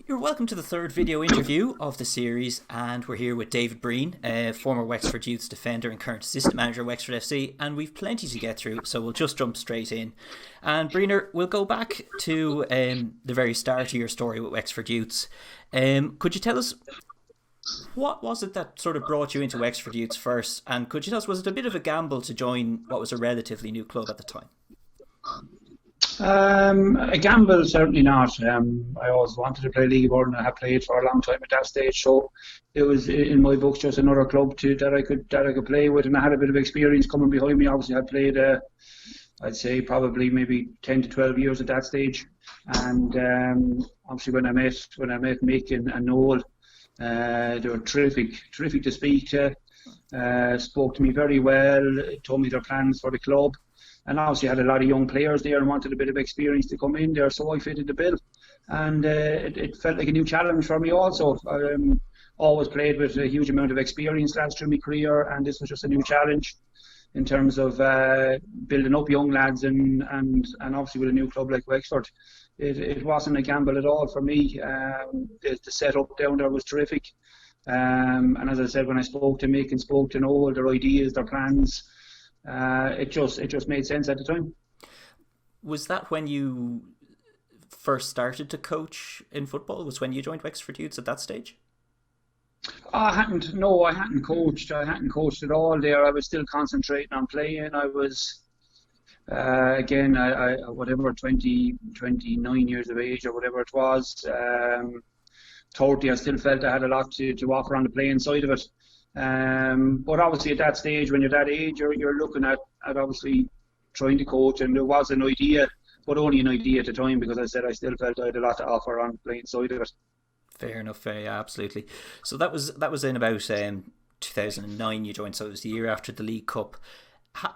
You're welcome to the third video interview of the series, and we're here with David Breen, former Wexford Youths defender and current assistant manager of Wexford FC, and we've plenty to get through, so we'll just jump straight in. And Breener, we'll go back to the very start of your story with Wexford Youths. Could you tell us, what was it that sort of brought you into Wexford Youths first, and could you tell us, was it a bit of a gamble to join what was a relatively new club at the time? A gamble, certainly not. I always wanted to play league ball, and I had played for a long time at that stage. So it was in my books just another club that I could play with, and I had a bit of experience coming behind me. Obviously, I played, I'd say probably maybe 10 to 12 years at that stage. And obviously, when I met Mick and Noel, they were terrific to speak to. Spoke to me very well. Told me their plans for the club. And obviously had a lot of young players there and wanted a bit of experience to come in there, so I fitted the bill. And it felt like a new challenge for me also. I always played with a huge amount of experience lads through my career, and this was just a new challenge in terms of building up young lads and obviously with a new club like Wexford. It wasn't a gamble at all for me. The setup down there was terrific. And as I said, when I spoke to Mick and spoke to Noel, their ideas, their plans, it just made sense at the time. Was that when you first started to coach in football? Was when you joined Wexford Youths at that stage? I hadn't coached. I hadn't coached at all there. I was still concentrating on playing. I was, again, I whatever, 29 years of age or whatever it was. 30, I still felt I had a lot to offer on the playing side of it. But obviously at that stage, when you're that age, you're looking at obviously trying to coach, and there was an idea, but only an idea at the time, because I said I still felt I had a lot to offer on the playing side of it. Fair enough, yeah, absolutely. So that was in about 2009 you joined, so it was the year after the League Cup.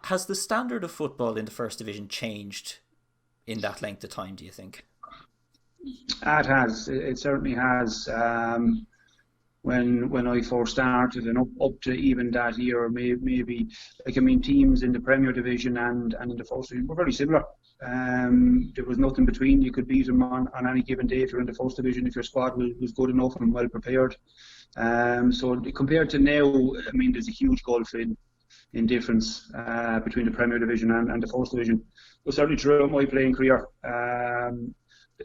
Has the standard of football in the First Division changed in that length of time, do you think? It has. It certainly has. When I first started, and up to even that year, maybe like, I mean, teams in the Premier Division and in the First Division were very similar. There was nothing between. You could beat them on any given day if you're in the First Division, if your squad was good enough and well prepared. So compared to now, I mean, there's a huge gulf in difference between the Premier Division and the First Division. But certainly throughout my playing career,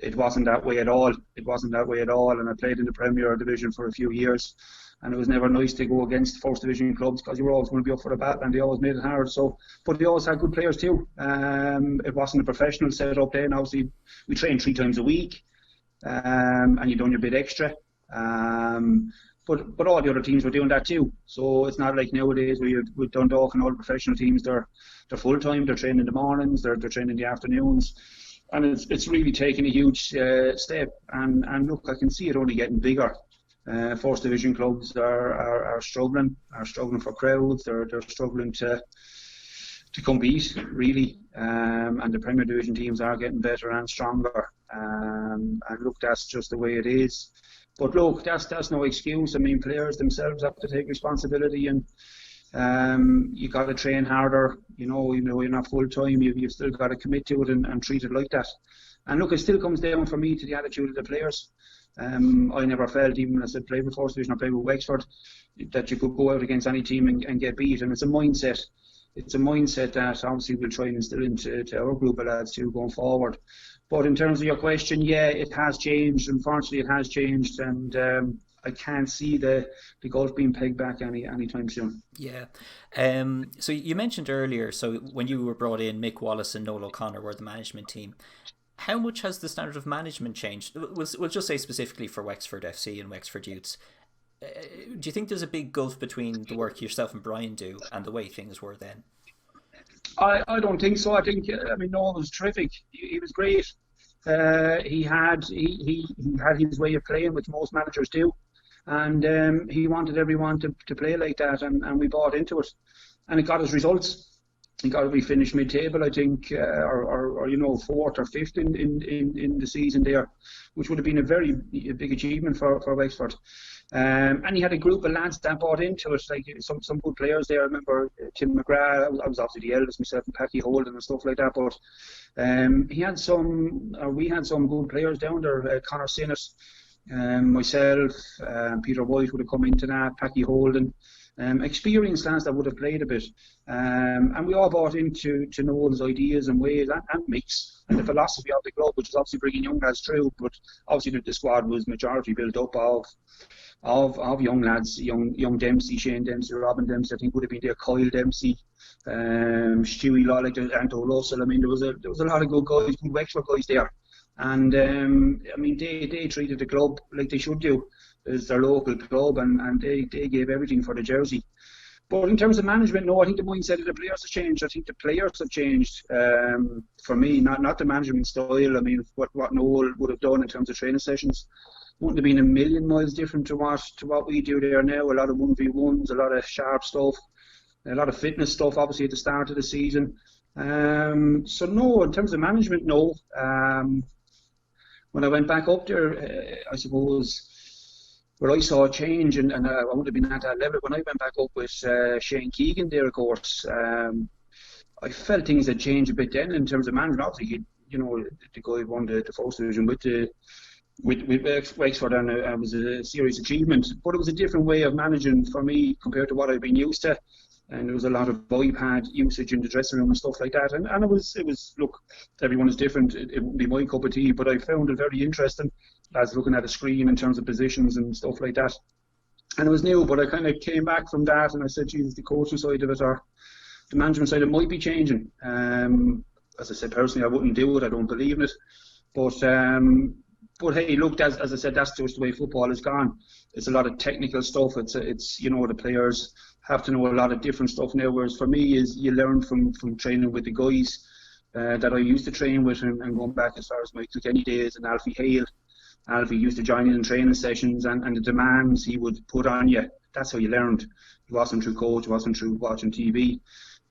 it wasn't that way at all. And I played in the Premier Division for a few years, and it was never nice to go against First Division clubs, because you were always going to be up for the battle, and they always made it hard. So, but they always had good players too. It wasn't a professional setup then. Obviously, we trained 3 times a week, and you done your bit extra. But all the other teams were doing that too. So it's not like nowadays with Dundalk and all the professional teams. They're full time. They're training in the mornings. They're training in the afternoons. And it's really taken a huge step, and look, I can see it only getting bigger. First Division clubs are struggling for crowds. They're struggling to compete really, and the Premier Division teams are getting better and stronger. And look, that's just the way it is. But look, that's no excuse. I mean, players themselves have to take responsibility, and you got to train harder. You know, you're not full time. You've still got to commit to it and treat it like that. And look, it still comes down for me to the attitude of the players. I never felt, even when I said play with First Division or play with Wexford, that you could go out against any team and get beat. And it's a mindset. It's a mindset that obviously we'll try and instill into our group of lads too going forward. But in terms of your question, yeah, it has changed. Unfortunately, it has changed, and I can't see the gulf being pegged back anytime soon. Yeah. So you mentioned earlier, so when you were brought in, Mick Wallace and Noel O'Connor were the management team. How much has the standard of management changed? We'll just say specifically for Wexford FC and Wexford Youths. Do you think there's a big gulf between the work yourself and Brian do and the way things were then? I don't think so. I mean, Noel was terrific. He was great. He had his way of playing, which most managers do. And he wanted everyone to play like that, and we bought into it, and it got us results. We finished mid-table, I think, or fourth or fifth in the season there, which would have been a very big achievement for Wexford. And he had a group of lads that bought into it, like some good players there. I remember Tim McGrath. I was obviously the eldest myself, and Packy Holden and stuff like that. But we had some good players down there. Conor Sinnott, Myself, Peter White would have come into that, Packy Holden, experienced lads that would have played a bit. And we all bought into Noel's ideas and ways and mix and the philosophy of the club, which is obviously bringing young lads through. But obviously the squad was majority built up of young lads, young Dempsey, Shane Dempsey, Robin Dempsey, I think would have been there, Kyle Dempsey, Stewie Lollick, Anto Russell. I mean, there was a lot of good guys, good Wexford guys there. And I mean, they treated the club like they should do. It's their local club, and they gave everything for the jersey. But in terms of management, no, I think the mindset of the players has changed. I think the players have changed. For me, not the management style. I mean, what Noel would have done in terms of training sessions wouldn't have been a million miles different to what we do there now. A lot of 1v1s, a lot of sharp stuff, a lot of fitness stuff, obviously at the start of the season. So no, in terms of management, no. When I went back up there, I suppose where I saw a change, and I would have been at that level when I went back up with Shane Keegan there, of course. I felt things had changed a bit then in terms of management. Obviously, the guy won the first division with Wexford, and it was a serious achievement. But it was a different way of managing for me compared to what I've been used to. And there was a lot of iPad usage in the dressing room and stuff like that. And it was look, everyone is different. It wouldn't be my cup of tea, but I found it very interesting as looking at a screen in terms of positions and stuff like that. And it was new, but I kind of came back from that and I said, Jesus, the coaching side of it or the management side, it might be changing. As I said, personally, I wouldn't do it. I don't believe in it. But hey, look, as I said, that's just the way football has gone. It's a lot of technical stuff. It's the players have to know a lot of different stuff now. Whereas for me, is you learn from training with the guys that I used to train with, and going back as far as my Kilkenny days and Alfie Hale. Alfie used to join in training sessions and the demands he would put on you. That's how you learned. It wasn't through coach, it wasn't through watching TV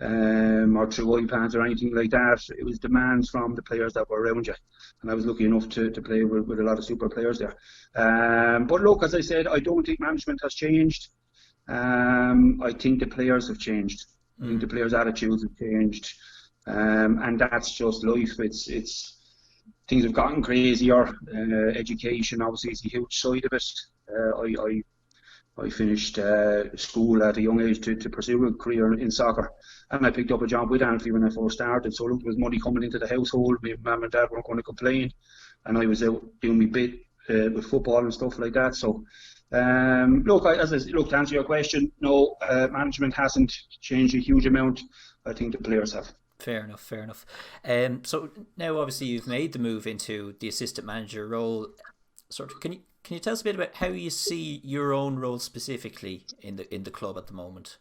or through iPads or anything like that. It was demands from the players that were around you. And I was lucky enough to play with a lot of super players there. But look, as I said, I don't think management has changed. I think the players have changed. I think the players' attitudes have changed. And that's just life. It's things have gotten crazier. Education obviously is a huge side of it. I finished school at a young age to pursue a career in soccer, and I picked up a job with Alfie when I first started. So look, there was money coming into the household. My mum and dad weren't going to complain, and I was out doing my bit with football and stuff like that. So look, to answer your question, no, management hasn't changed a huge amount. I think the players have. Fair enough. So now obviously you've made the move into the assistant manager role. Sort of, can you tell us a bit about how you see your own role specifically in the club at the moment?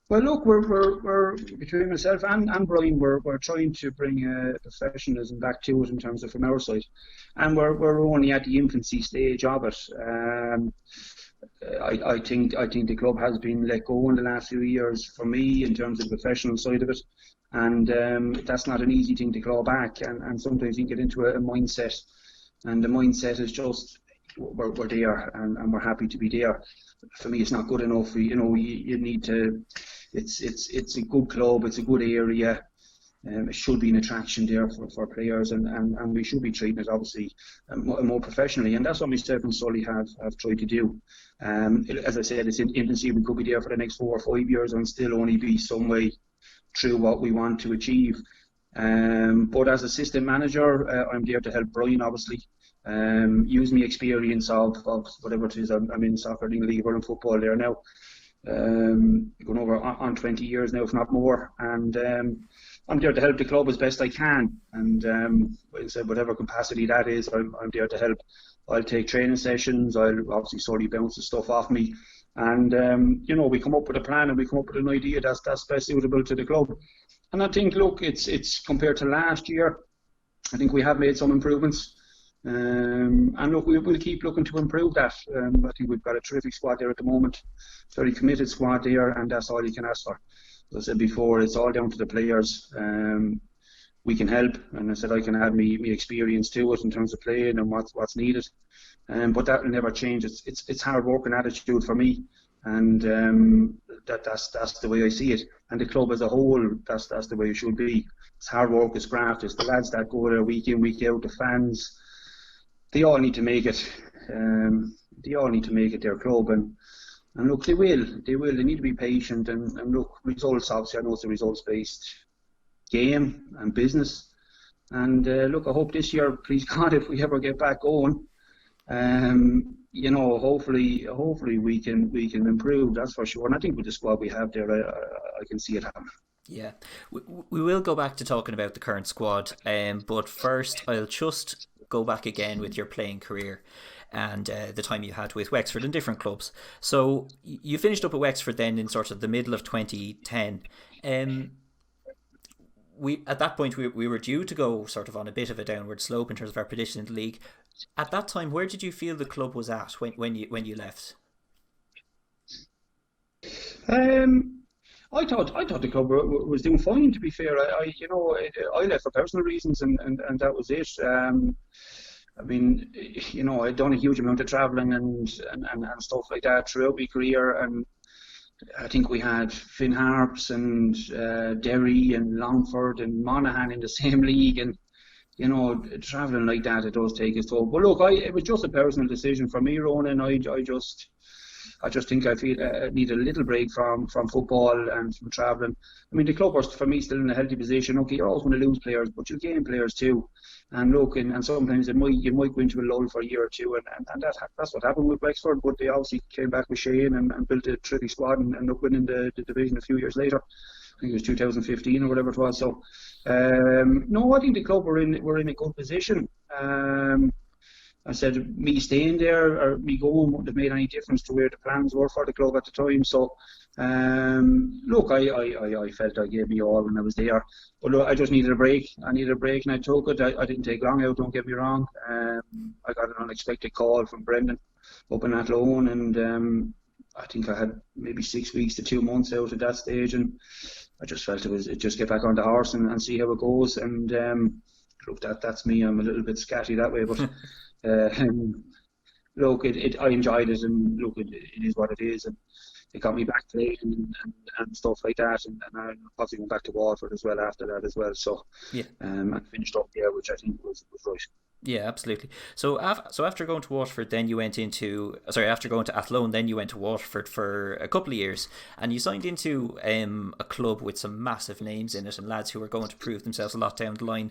Well, look, we're between myself and Brian, we're trying to bring professionalism back to it in terms of from our side, and we're only at the infancy stage of it. I think the club has been let go in the last few years for me in terms of the professional side of it, and that's not an easy thing to claw back. And sometimes you get into a mindset, and the mindset is just we're there and we're happy to be there. For me, it's not good enough. You need to. It's a good club. It's a good area. It should be an attraction there for players, and we should be treating it obviously more professionally, and that's what myself and Sully have tried to do. As I said, it's in infancy. We could be there for the next 4 or 5 years and still only be some way through what we want to achieve. But as assistant manager, I'm there to help Brian obviously. Use my experience of whatever it is. I'm in soccer, in league, or in football there now. Going over on 20 years now, if not more, and I'm there to help the club as best I can, and whatever capacity that is, I'm there to help. I'll take training sessions. I'll obviously slowly bounce the stuff off me, and we come up with a plan and we come up with an idea that's best suitable to the club. And I think, look, it's compared to last year, I think we have made some improvements. And look, we'll keep looking to improve that. I think we've got a terrific squad there at the moment, very committed squad there, and that's all you can ask for. As I said before, it's all down to the players. We can help, and I said I can add me experience to it in terms of playing and what's needed. But that will never change. It's hard work and attitude for me, and that's the way I see it. And the club as a whole, that's the way it should be. It's hard work, it's graft, it's the lads that go there week in, week out, the fans. they all need to make it. They all need to make it their club, and look, they will. They need to be patient, and look, results. Obviously, I know it's a results-based game and business, and look, I hope this year, please God, if we ever get back going, hopefully we can improve. That's for sure. And I think with the squad we have there, I can see it happen. Yeah, we will go back to talking about the current squad, but first I'll just go back again with your playing career and the time you had with Wexford and different clubs. So you finished up at Wexford then in sort of the middle of 2010. At that point we were due to go sort of on a bit of a downward slope in terms of our position in the league. At that time, where did you feel the club was at when you left? I thought the club was doing fine. To be fair, I left for personal reasons, and that was it. I mean, I'd done a huge amount of travelling and stuff like that throughout my career, and I think we had Finn Harps and Derry and Longford and Monaghan in the same league, and travelling like that, it does take its toll. But look, it was just a personal decision for me, Ronan. I just think I feel need a little break from football and from travelling. I mean, the club was, for me, still in a healthy position. Okay, you're always going to lose players, but you gain players too. And look, and sometimes you might go into a lull for a year or two, and that's what happened with Wexford. But they obviously came back with Shane and built a terrific squad and ended up winning the division a few years later. I think it was 2015 or whatever it was. So, no, I think the club were in a good position. I said me staying there or me going wouldn't have made any difference to where the plans were for the club at the time. So, look, I felt I gave me all when I was there. But look, I just needed a break. I needed a break, and I took it. I didn't take long out, don't get me wrong. I got an unexpected call from Brendan up in Athlone, and I think I had maybe 6 weeks to 2 months out at that stage, and I just felt it just get back on the horse and see how it goes. And look, that's me. I'm a little bit scatty that way, but. Look, I enjoyed it, and look, it is what it is, and it got me back playing and stuff like that, and I possibly went back to Waterford as well after that as well. So, yeah, and finished up there, which I think was right. Yeah, absolutely. So after going to Waterford, then you went after going to Athlone, then you went to Waterford for a couple of years, and you signed into a club with some massive names in it and lads who were going to prove themselves a lot down the line.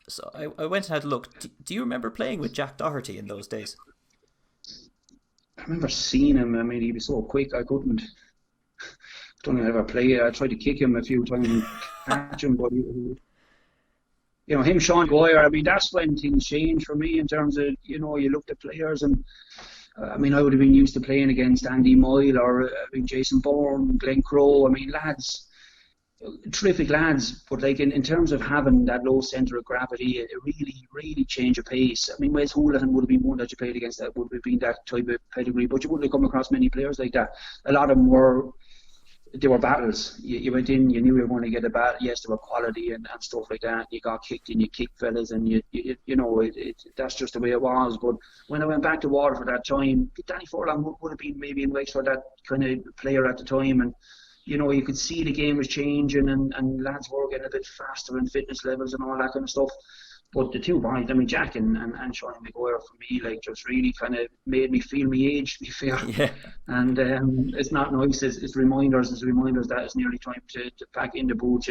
So I went and had a look. Do you remember playing with Jack Daugherty in those days? I remember seeing him. I mean, he was so quick. I don't ever play. I tried to kick him a few times and catch him, but him, Shawnee Maguire. I mean, that's when things changed for me in terms of you looked at players, and I mean, I would have been used to playing against Andy Moyle or Jason Bourne, Glenn Crowe. I mean, lads. Terrific lads, but like in terms of having that low centre of gravity, it really changed your pace. I mean, Wes Houlihan would have been one that you played against that would have been that type of pedigree, but you wouldn't have come across many players like that. A lot of them were battles. You went in, you knew you were going to get a battle. Yes, there were quality and stuff like that. You got kicked and you kicked fellas, and that's just the way it was. But when I went back to Waterford that time, Danny Furlong would have been maybe in Wexford that kind of player at the time, and you could see the game was changing, and lads were getting a bit faster in fitness levels and all that kind of stuff. But the two boys, I mean, Jack and Shawnee Maguire, for me, like, just really kind of made me feel my age, to be fair. Yeah. And it's not nice. It's reminders that it's nearly time to pack in the boots,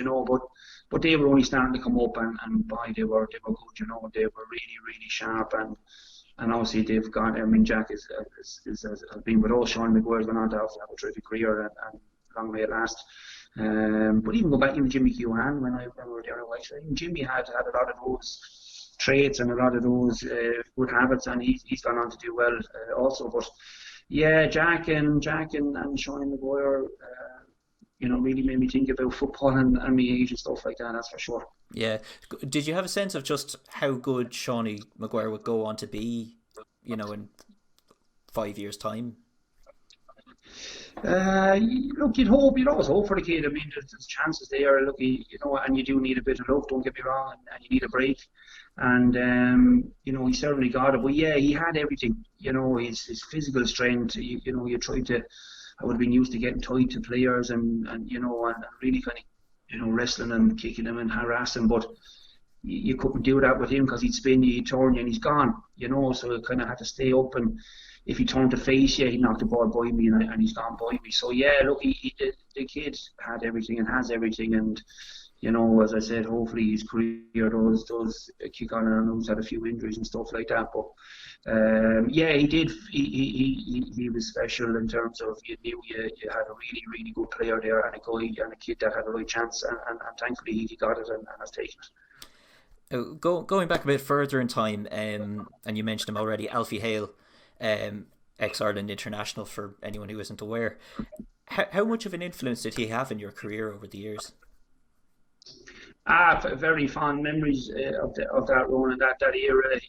But they were only starting to come up, and boy, they were good, They were really sharp, and obviously they've gone. I mean, Jack has been with us. Shawnee Maguire's gone on to have a terrific career, and long may it last. But even go back to Jimmy Keohan when we were there in Wexford, Jimmy had a lot of those traits and a lot of those good habits, and he's gone on to do well also. But yeah, Jack and Shawnee Maguire, really made me think about football and my age and stuff like that. That's for sure. Yeah. Did you have a sense of just how good Shawnee Maguire would go on to be, in 5 years' time? Look, you'd always hope for the kid. I mean, there's chances there. Look, and you do need a bit of luck, don't get me wrong, and you need a break. And he certainly got it. But yeah, he had everything. His physical strength. You tried to. I would have been used to getting tight to players and really kind of wrestling and kicking them and harassing. But you couldn't do that with him because he'd spin you, he'd turn you, and he's gone. So you kind of had to stay up, and if he turned to face you, he'd knock the ball by me, and he's gone by me. So yeah, look, the kid had everything and has everything, and as I said, hopefully his career does kick on. And he's had a few injuries and stuff like that, but yeah, he did. He was special in terms of you knew you had a really, really good player there, and a guy and a kid that had a right chance, and thankfully he got it and has taken it. Going back a bit further in time, and you mentioned him already, Alfie Hale, ex-Ireland international, for anyone who isn't aware. How much of an influence did he have in your career over the years? Very fond memories of that run and that era.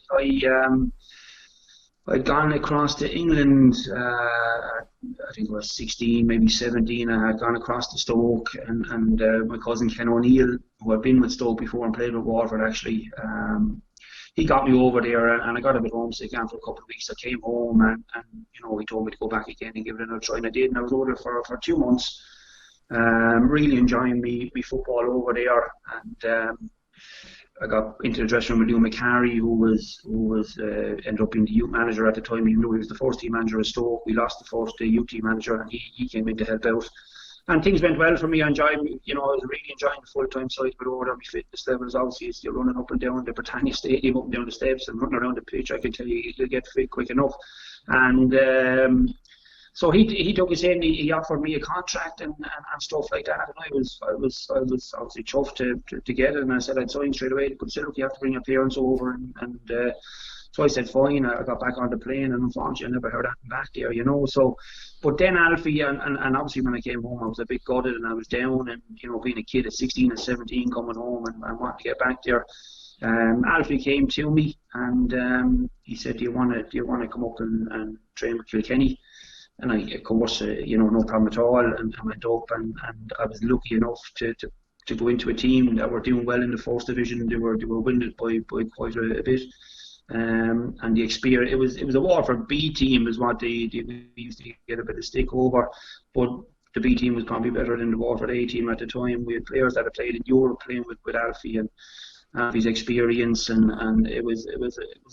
I'd gone across to England, I think I was 16, maybe 17. I had gone across to Stoke, and my cousin Ken O'Neill, who had been with Stoke before and played with Waterford actually, he got me over there, and I got a bit homesick after a couple of weeks. I came home, and he told me to go back again and give it another try, and I did, and I was over there for 2 months. Really enjoying me football over there, and I got into the dressing room with Liam McCarry, who was ended up being the youth manager at the time. Even though he was the first team manager of Stoke, we lost the first youth team manager, and he came in to help out. And things went well for me. I enjoyed, I was really enjoying the full-time side, but over there, my fitness levels, obviously, you're running up and down the Britannia Stadium, up and down the steps, and running around the pitch. I can tell you'll get fit quick enough. And so he took us in. He offered me a contract and stuff like that, and I was obviously chuffed to get it. And I said I'd sign straight away. They said, look, you have to bring your parents over, and so I said fine. I got back on the plane, and unfortunately I never heard anything back there, So, but then Alfie and obviously when I came home, I was a bit gutted and I was down, and being a kid at 16 and 17 coming home and wanting to get back there. Alfie came to me and he said, do you want to come up and train with Kilkenny? And I, of course, no problem at all, and I went up, and I was lucky enough to go into a team that were doing well in the first division. They were winning by quite a bit, and the experience. It was a Waterford B team is what they used to get a bit of stick over, but the B team was probably better than the Waterford A team at the time. We had players that had played in Europe playing with Alfie, and Alfie's experience, and it was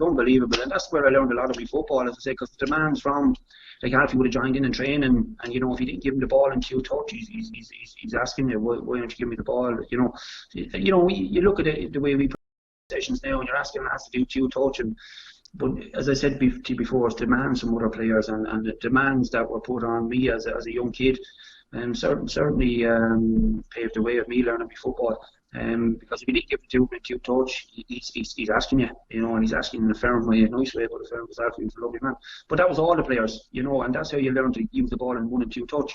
unbelievable. And that's where I learned a lot of my football, as I say, because the demands from, like, Alfie would have joined in and trained, and if you didn't give him the ball in two touch, he's asking you, why don't you give me the ball? You look at it, the way we play sessions now, and you're asking him has to do two touch, but as I said to you before, it's demands from other players, and the demands that were put on me as a young kid, and certainly paved the way of me learning my football. Because if you didn't give it to him in two touch, he's asking you, and he's asking in a firm way, a nice way, but a firm, because Alfie was a lovely man. But that was all the players, and that's how you learn to use the ball in 1 and 2 touch.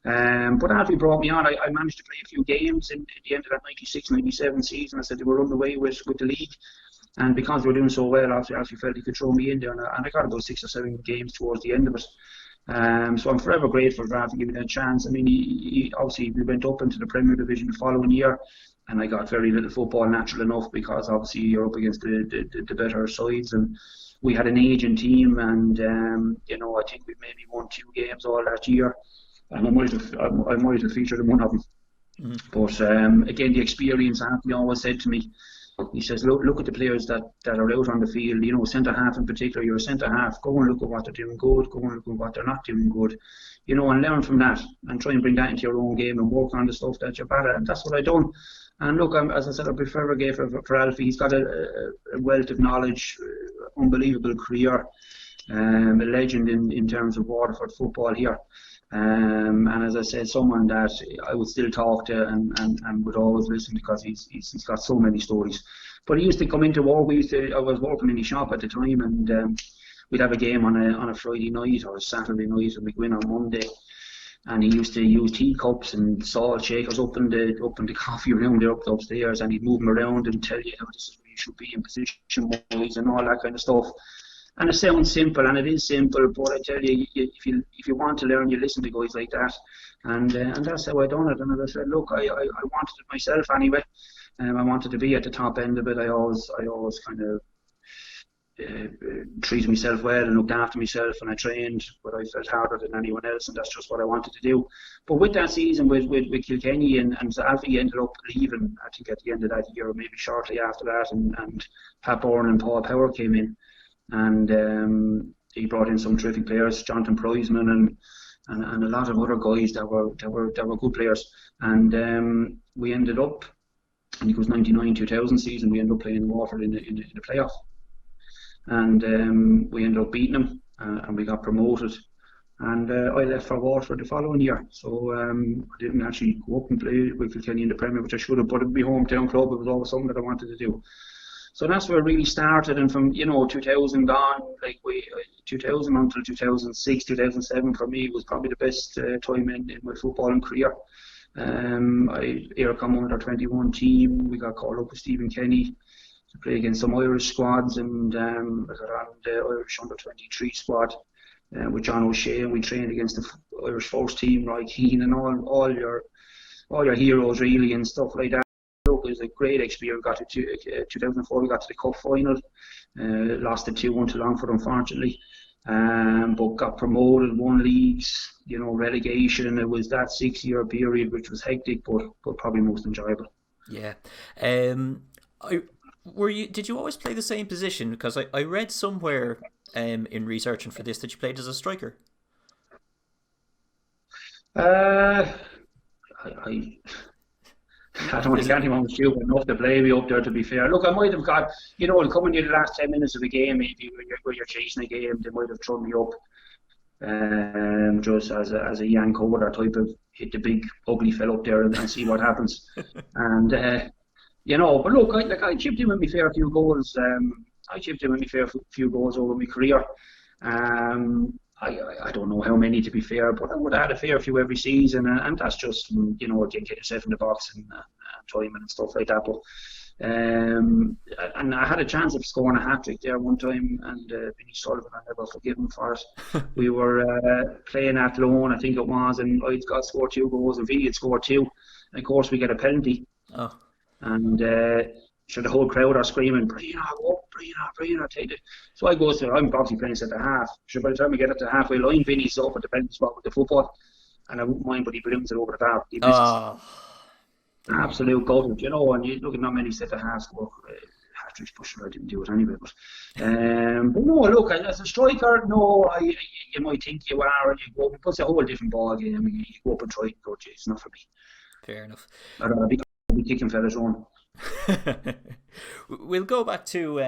But Alfie brought me on. I managed to play a few games in the end of that 96-97 season. I said they were underway with the league, and because they were doing so well, Alfie felt he could throw me in there, and I got about 6 or 7 games towards the end of it. So I'm forever grateful for Alfie giving me that chance. I mean, he obviously we went up into the Premier Division the following year, and I got very little football, natural enough, because obviously you're up against the better sides, and we had an aging team, and I think we maybe won 2 games all that year, and I might have featured in one of them. Mm-hmm. But again, the experience, Anthony always said to me, he says, look at the players that are out on the field, centre half in particular. You're a centre half, go and look at what they're doing good, go and look at what they're not doing good, and learn from that, and try and bring that into your own game and work on the stuff that you're bad at. And that's what I done. And look, as I said, I'd be forever grateful for Alfie. He's got a wealth of knowledge, unbelievable career, a legend in terms of Waterford football here. And as I said, someone that I would still talk to and would always listen, because he's got so many stories. But he used to come into work. I was working in his shop at the time, and we'd have a game on a Friday night or a Saturday night, and we'd win on Monday. And he used to use teacups and salt shakers up in the coffee room there upstairs, and he'd move them around and tell you how this is where you should be in position wise and all that kind of stuff. And it sounds simple, and it is simple, but I tell you, if you want to learn, you listen to guys like that, and that's how I done it. And as I said, look, I wanted it myself anyway. I wanted to be at the top end of it. I always kind of treated myself well and looked after myself, and I trained, but I felt harder than anyone else, and that's just what I wanted to do. But with that season with Kilkenny and so Alfie ended up leaving, I think at the end of that year, or maybe shortly after that, and Pat Bourne and Paul Power came in, and he brought in some terrific players, Jonathan Prizeman and a lot of other guys that were good players, and we ended up, I think it was 99-2000 season, we ended up playing Waterford in the playoff. And we ended up beating them, and we got promoted. And I left for Waterford the following year, so I didn't actually go up and play with Kilkenny in the Premier, which I should have. But it would be hometown club. It was always something that I wanted to do. So that's where it really started. And from 2000 on, 2000 until 2006, 2007 for me was probably the best time in my footballing career. I come under 21 team. We got called up with Stephen Kenny to play against some Irish squads, and I got on the Irish under 23 squad with John O'Shea, and we trained against the Irish first team, Roy Keane, and all your heroes really, and stuff like that. Look, it was a great experience. Got to 2004, we got to the cup final, lost it 2-1 to Longford, unfortunately, but got promoted, won leagues, relegation. It was that 6-year period which was hectic, but probably most enjoyable. Yeah. Did you always play the same position? Because I read somewhere in researching for this that you played as a striker. I don't think anyone was stupid enough to play me up there, to be fair. Look, I might have got, coming near the last 10 minutes of a game, maybe where you're chasing a game, they might have thrown me up just as a young coder type of hit the big ugly fella up there and see what happens. And but look, I chipped in with me fair few goals. I chipped in with me fair few goals over my career. I don't know how many, to be fair, but I would have had a fair few every season, and that's just get yourself in the box and timing and stuff like that. But and I had a chance of scoring a hat-trick there one time, and Vinnie Sullivan, I never forgive him for it. We were playing at loan, I think it was, and I'd got scored 2 goals and Vinnie had scored 2, and of course we get a penalty. Oh. And the whole crowd are screaming, Breener, go up, Breener, take it. So I go to, I'm obviously playing at the half. So by the time we get up to the halfway line, Vinny's up at the penalty spot with the football, and I wouldn't mind, but he balloons it over the bar. He misses. Absolute goal, and you look at not many centre halves go hat-tricks, but sure I didn't do it anyway. But no, look, as a striker, no, you might think you are, and you go, but it's a whole different ball game. I mean, you go up and try and go, it's not for me. Fair enough. I'd be kicking fellas on. We'll go back to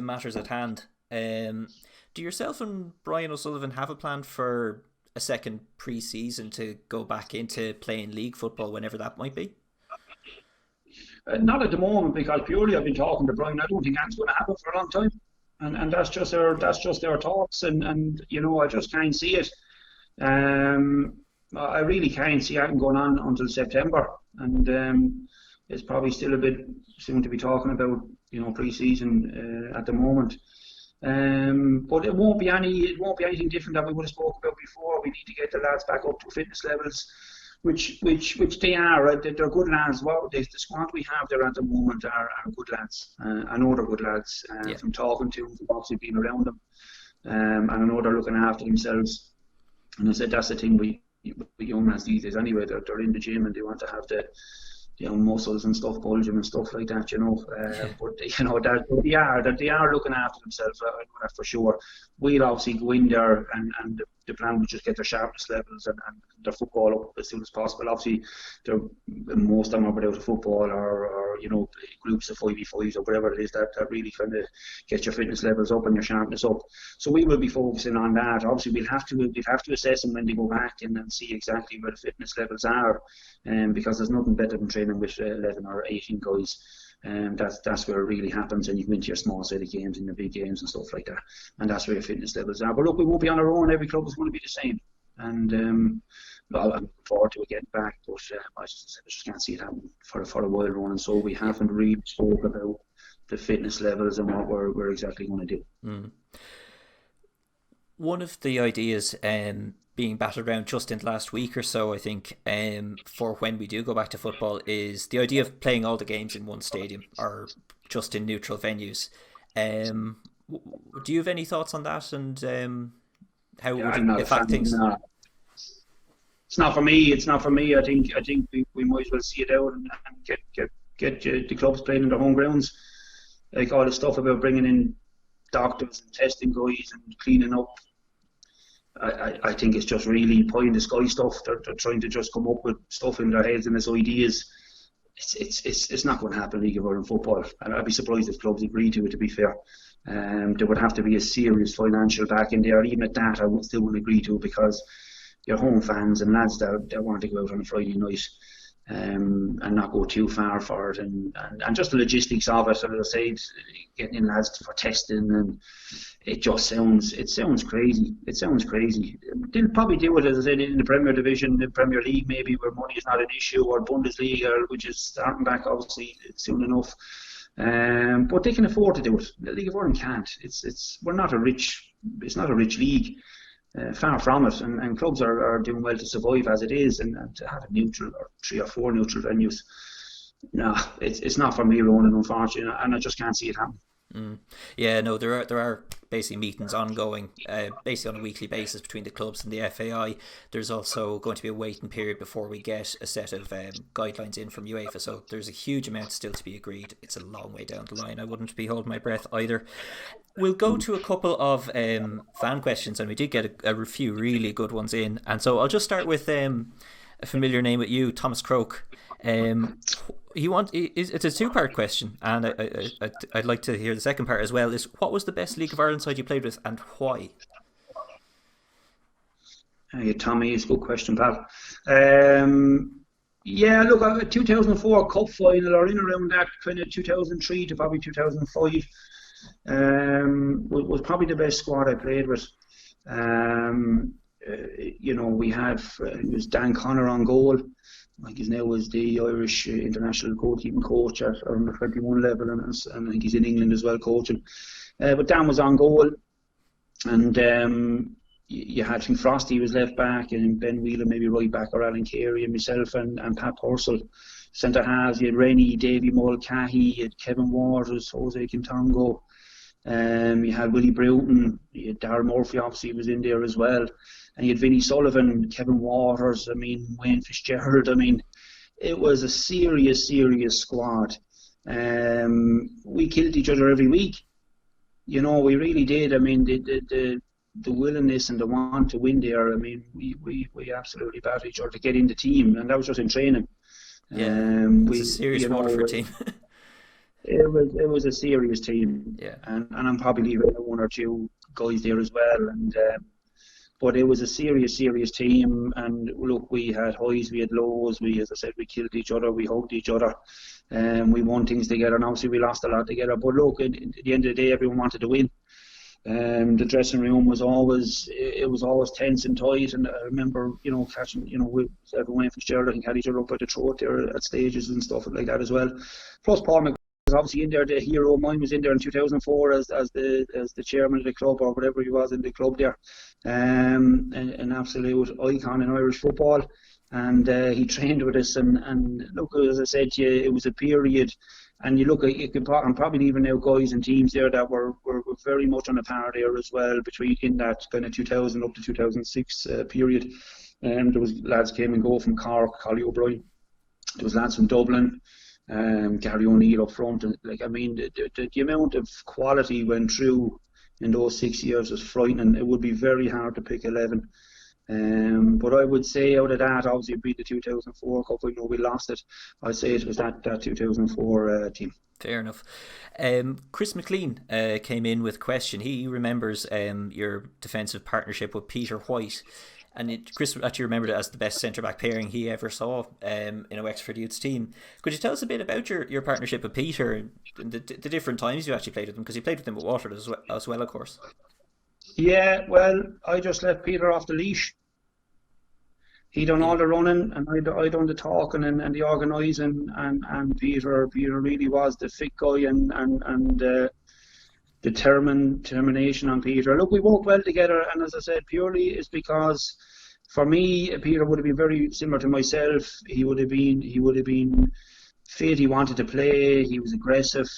matters at hand. Do yourself and Brian O'Sullivan have a plan for a second pre-season to go back into playing league football whenever that might be? Not at the moment, because purely I've been talking to Brian. I don't think that's going to happen for a long time, and that's just our thoughts, and I just can't see it. I really can't see it going on until September, and it's probably still a bit soon to be talking about pre-season at the moment. But it won't be anything different that we would have spoken about before. We need to get the lads back up to fitness levels, which they are. Right? They're good lads. Well, the squad we have there at the moment are good lads. I know they're good lads from talking to them, from obviously being around them, and I know they're looking after themselves. And I said that's the thing with young lads these days anyway. They're in the gym and they want to have the muscles and stuff bulging and stuff like that, but that they are looking after themselves, I know that for sure. We'll obviously go in there and the plan will just get their sharpness levels and their football up as soon as possible. Obviously, most of them are without a football or groups of 5v5s or whatever it is that really kind of get your fitness levels up and your sharpness up. So we will be focusing on that. Obviously, we'll have to assess them when they go back and see exactly where the fitness levels are, because there's nothing better than training with 11 or 18 guys. That's where it really happens, and you go into your small set of games and your big games and stuff like that, and that's where your fitness levels are. But look, we won't be on our own. Every club is going to be the same, and I'm looking forward to it getting back, but I just can't see it happen for a while run, and so we haven't really spoke about the fitness levels and what we're exactly going to do. One of the ideas being batted around just in the last week or so, I think, for when we do go back to football, is the idea of playing all the games in one stadium or just in neutral venues. Do you have any thoughts on that, and how Yeah, would I'm it not a affect fan. things? No. It's not for me. It's not for me. I think we might as well see it out and get the clubs playing in their home grounds. Like all the stuff about bringing in doctors and testing guys and cleaning up. I think it's just really pie in the sky stuff. They're trying to just come up with stuff in their heads and as ideas. It's not going to happen in League of Ireland football. And I'd be surprised if clubs agree to it, to be fair. There would have to be a serious financial back in there. Even at that, I would still wouldn't agree to it, because your home fans and lads that want to go out on a Friday night and not go too far for it, and just the logistics of it. So as I said, getting in lads for testing, and it sounds crazy. It sounds crazy. They'll probably do it, as I said, in the Premier Division, the Premier League, maybe, where money is not an issue, or Bundesliga, which is starting back obviously soon enough. But they can afford to do it. The League of Ireland can't. It's not a rich league. Far from it, and clubs are doing well to survive as it is, and to have a neutral or 3 or 4 neutral venues, no, it's not for me, Ronan, unfortunately, and I just can't see it happen. Yeah, no, there are basically meetings ongoing, basically on a weekly basis between the clubs and the FAI. There's also going to be a waiting period before we get a set of guidelines in from UEFA, so there's a huge amount still to be agreed. It's a long way down the line. I wouldn't be holding my breath either. We'll go to a couple of fan questions, and we did get a few really good ones in, and so I'll just start with a familiar name with you, Thomas Croke. It's a 2-part question, and I'd like to hear the second part as well. Is what was the best League of Ireland side you played with, and why? Yeah, Tommy, it's a good question, pal. Yeah, look, a 2004 Cup final, or in around that kind of 2003 to probably 2005, was probably the best squad I played with. We had it was Dan Connor on goal. I think he's now was the Irish international goalkeeping coach at under 21 level, and I think he's in England as well coaching. But Dan was on goal, and you had, I think, Frosty was left back, and Ben Whelan maybe right back, or Alan Carey, and myself and Pat Purcell centre halves. You had Rennie, Davy Mulcahy, you had Kevin Waters, Jose Quintongo. You had Willie Bruton, you had Darren Murphy, obviously was in there as well, and you had Vinnie Sullivan, Kevin Waters, Wayne Fitzgerald. It was a serious squad. We killed each other every week. We really did. The willingness and the want to win there. We absolutely battled each other to get in the team, and that was just in training. Yeah, it's a serious Waterford team. It was a serious team, yeah, and I'm probably leaving 1 or 2 guys there as well, but it was a serious team. And look, we had highs, we had lows. As I said, we killed each other, we hugged each other, we won things together, and obviously we lost a lot together. But look, at the end of the day, everyone wanted to win. The dressing room was always tense and tight, and I remember catching with Wayne Fitzgerald, I think, had each other up by the throat there at stages and stuff like that as well. Plus Paul McGrath was obviously in there. The hero of mine was in there in 2004 as the chairman of the club, or whatever he was in the club there. An absolute icon in Irish football, and he trained with us. And look, as I said to you, it was a period. And you look at, I'm probably leaving now guys and teams there that were very much on a par there as well, in that kind of 2000 up to 2006 period. There was lads came and go from Cork, Collie O'Brien. There was lads from Dublin, Gary O'Neill up front. And the amount of quality went through in those 6 years was frightening. It would be very hard to pick 11. But I would say out of that, obviously it'd be the 2004 Cup. I know we lost it. I'd say it was that 2004 team. Fair enough. Chris McLean came in with a question. He remembers your defensive partnership with Peter White. And Chris actually remembered it as the best centre-back pairing he ever saw in a Wexford Youths team. Could you tell us a bit about your partnership with Peter and the different times you actually played with him? Because you played with him at Waterford as well, of course. Yeah, well, I just left Peter off the leash. He done all the running, and I done the talking and the organising, and Peter really was the fit guy, and determination on Peter. Look, we worked well together, and as I said, purely it's because for me, Peter would have been very similar to myself. He would have been fit. He wanted to play. He was aggressive.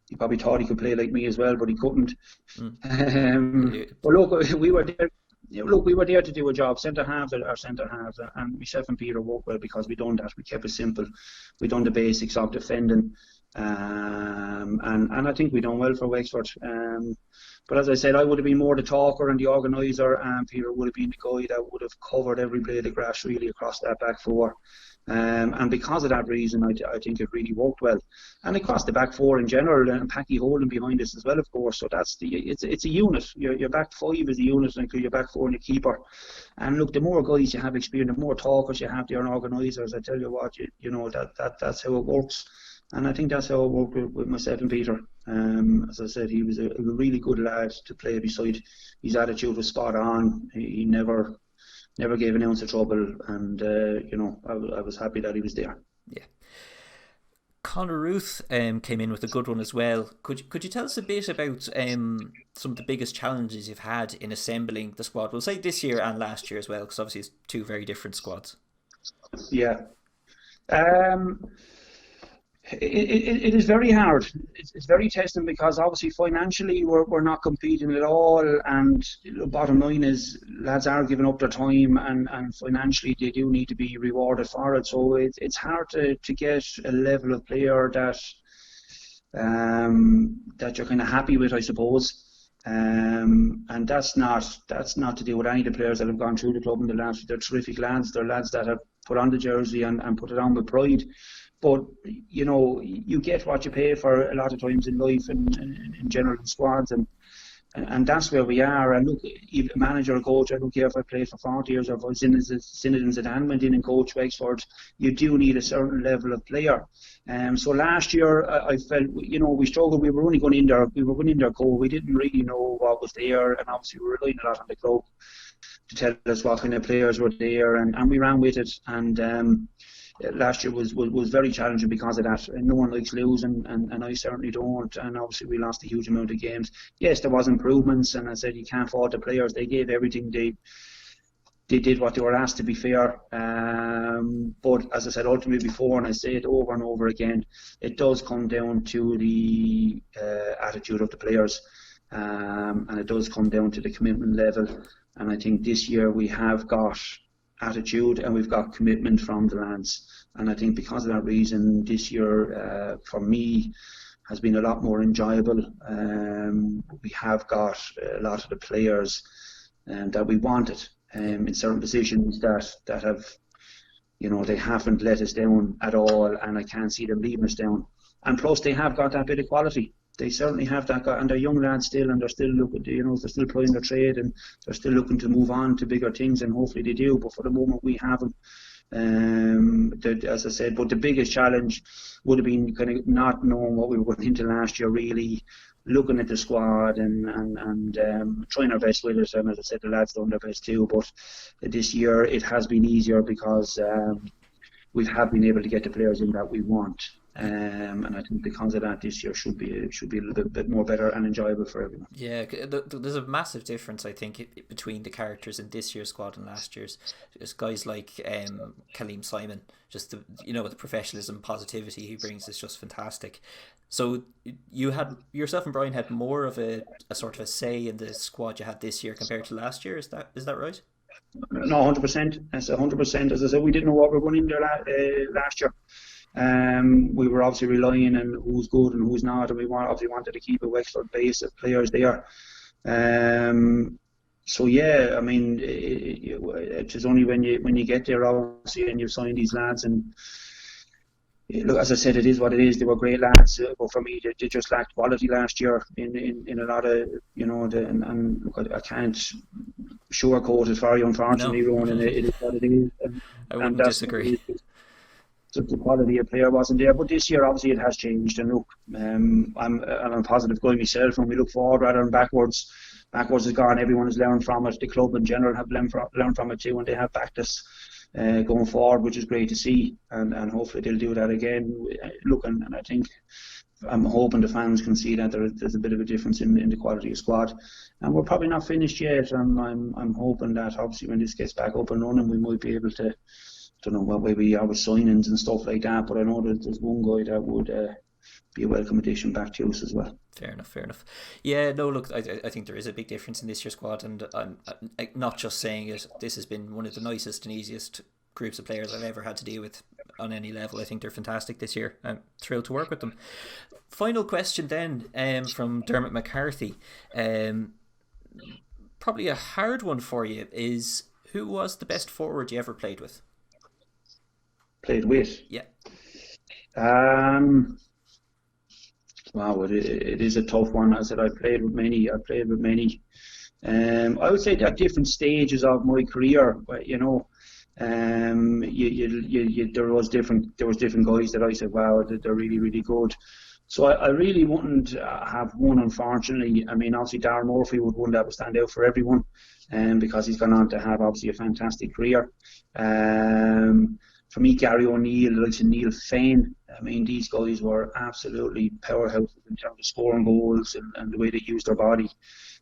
he probably thought he could play like me as well, but he couldn't. Mm. But look, we were there. Look, we were there to do a job. Centre halves are centre halves, and myself and Peter worked well because we done that. We kept it simple. We done the basics of defending, and I think we done well for Wexford. But as I said, I would have been more the talker and the organiser, and Peter would have been the guy that would have covered every blade of grass really across that back four. And because of that reason, I think it really worked well, and across the back four in general, and Packy holding behind us as well, of course. So it's a unit. Your back five is a unit, and your back four and your keeper. And look, the more guys you have experience, the more talkers you have, the organisers. I tell you what, you know that's how it works. And I think that's how it worked with myself and Peter. As I said, he was a really good lad to play beside. His attitude was spot on. He never gave an ounce of trouble, and I was happy that he was there. Yeah. Conor Ruth came in with a good one as well. Could you tell us a bit about some of the biggest challenges you've had in assembling the squad? We'll say this year and last year as well, because obviously it's two very different squads. Yeah. It is very hard. It's very testing because obviously financially we're not competing at all, and the bottom line is lads are giving up their time, and financially they do need to be rewarded for it. So it's hard to get a level of player that you're kind of happy with, I suppose. And that's not to do with any of the players that have gone through the club in the last. They're terrific lads. They're lads that have put on the jersey and put it on with pride. But you know, you get what you pay for a lot of times in life and in general in squads, and that's where we are. And look, even a manager or coach, I don't care if I played for 40 years or if I was Zinedine Zidane went in and coached Wexford, you do need a certain level of player. So last year I felt, you know, we struggled. We were only going in there. We were going in there cold. We didn't really know what was there, and obviously we were relying a lot on the club to tell us what kind of players were there, and we ran with it. And last year was very challenging because of that. And no one likes losing, and I certainly don't. And obviously we lost a huge amount of games. Yes, there was improvements, and I said you can't fault the players. They gave everything. They did what they were asked, to be fair. But as I said ultimately before, and I say it over and over again, it does come down to the attitude of the players, and it does come down to the commitment level. And I think this year we have got attitude and we've got commitment from the lads, and I think because of that reason this year for me has been a lot more enjoyable. We have got a lot of the players that we wanted in certain positions that have, you know, they haven't let us down at all, and I can't see them leaving us down. And plus they have got that bit of quality. They certainly have that, and they're young lads still, and they're still looking to, you know, they're still playing their trade, and they're still looking to move on to bigger things, and hopefully they do. But for the moment, we have them. As I said, but the biggest challenge would have been kind of not knowing what we were going into last year, really looking at the squad and trying our best with it. And as I said, the lads done their best too. But this year it has been easier because we have been able to get the players in that we want. And I think because of that, this year should be a little bit more better and enjoyable for everyone. Yeah, there's a massive difference, I think, between the characters in this year's squad and last year's. There's guys like Kaleem Simon, just the professionalism, positivity he brings is just fantastic. So yourself and Brian had more of a sort of a say in the squad you had this year compared to last year. Is that right? No, 100%. That's 100%. As I said, we didn't know what we were going in there last year. We were obviously relying on who's good and who's not, and we obviously wanted to keep a Wexford base of players there. So yeah, I mean, it's just only when you get there, obviously, and you sign these lads, and look, as I said, it is what it is. They were great lads, but for me, they just lacked quality last year in a lot of, you know, and look, I can't sugarcoat it for you, unfortunately, No. Ronan. It is what it is. I wouldn't disagree. The quality of player wasn't there, but this year obviously it has changed. And look, I'm a positive guy myself. When we look forward rather than backwards is gone. Everyone has learned from it. The club in general have learned from it too, and they have backed us going forward, which is great to see. And hopefully they'll do that again. Look, and I think I'm hoping the fans can see that there's a bit of a difference in the quality of squad. And we're probably not finished yet. I'm hoping that obviously when this gets back up and running, we might be able to. Don't know what way we are with signings and stuff like that, but I know that there's one guy that would be a welcome addition back to us as well. Fair enough. Yeah, no, look, I think there is a big difference in this year's squad, and I'm not just saying it. This has been one of the nicest and easiest groups of players I've ever had to deal with on any level. I think they're fantastic this year. I'm thrilled to work with them. Final question then, from Dermot McCarthy. Probably a hard one for you is, who was the best forward you ever played with? Played with? Yeah. Wow, it is a tough one. I said I played with many. I would say at different stages of my career, you know, there was different guys that I said, wow, they're really, really good. So I really wouldn't have one, unfortunately. I mean, obviously Darren Murphy would one that would stand out for everyone, because he's gone on to have obviously a fantastic career. For me, Gary O'Neill, like Neil Fane, I mean, these guys were absolutely powerhouses in terms of scoring goals and the way they used their body.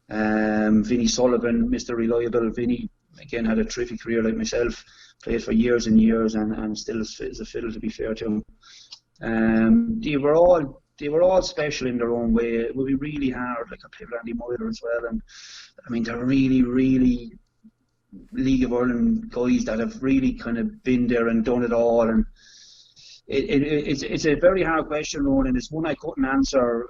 Vinnie Sullivan, Mr. Reliable. Vinnie, again, had a terrific career like myself, played for years and years, and still is a fiddle, to be fair to him. They were all special in their own way. It would be really hard. Like, I played with Andy Moyler as well, and I mean, they're really, really League of Ireland guys that have really kind of been there and done it all. And it's a very hard question, Ronan. It's one I couldn't answer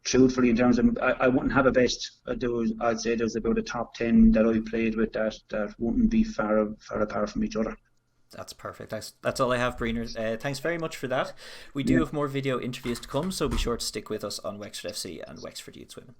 truthfully, in terms of I wouldn't have a best. I'd say there's about a top 10 that I played with that wouldn't be far apart from each other. That's perfect. That's all I have, Breener. Thanks very much for that. We do have more video interviews to come, so be sure to stick with us on Wexford FC and Wexford Youth Women.